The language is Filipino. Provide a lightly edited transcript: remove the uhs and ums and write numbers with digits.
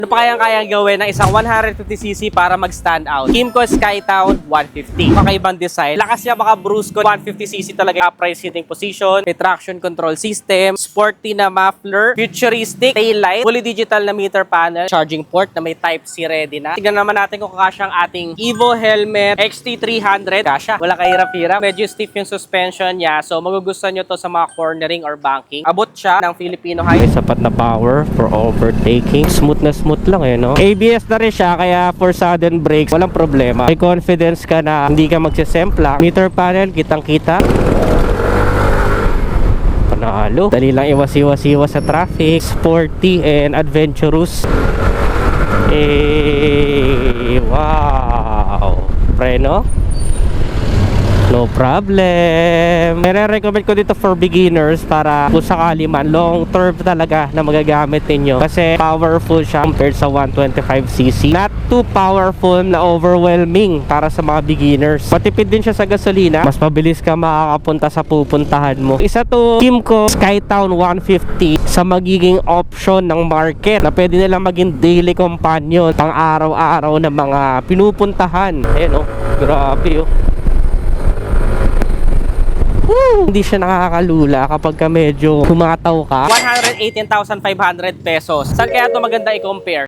Ano pa kayang gawin ng isang 150cc para mag-stand out? Kymco Skytown 150. Kakaibang design. Lakas niya baka Brusco 150cc talaga. Upright seating position, may traction control system, sporty na muffler, futuristic taillight, fully digital na meter panel, charging port na may Type-C ready na. Tignan naman natin kung kasya ang ating Evo Helmet XT300. Kasya. Wala kahirap-hirap. Medyo stiff yung suspension niya. So magugustuhan nyo to sa mga cornering or banking. Abot siya ng Filipino high. May sapat na power for overtaking. Smooth na smooth lang eh, no? ABS na rin siya, kaya for sudden brakes, walang problema. May confidence ka na hindi ka magsisemplang. Meter panel, kitang-kita. Panalo. Dali lang iwas-iwas sa traffic. Sporty and adventurous. Wow. Preno. No problem. Nire-recommend ko dito for beginners para kung sakali man long term talaga na magagamit ninyo kasi powerful siya compared sa 125cc. Not too powerful na overwhelming para sa mga beginners. Matipid din siya sa gasolina. Mas mabilis ka makakapunta sa pupuntahan mo. Isa to Kymco Skytown 150 sa magiging option ng market na pwede nilang maging daily companion pang araw-araw na mga pinupuntahan. Ayan oh, grabe oh. Hindi siya nakakalula kapag ka medyo kumataw ka. 118,500 pesos. Saan kaya ito maganda i-compare?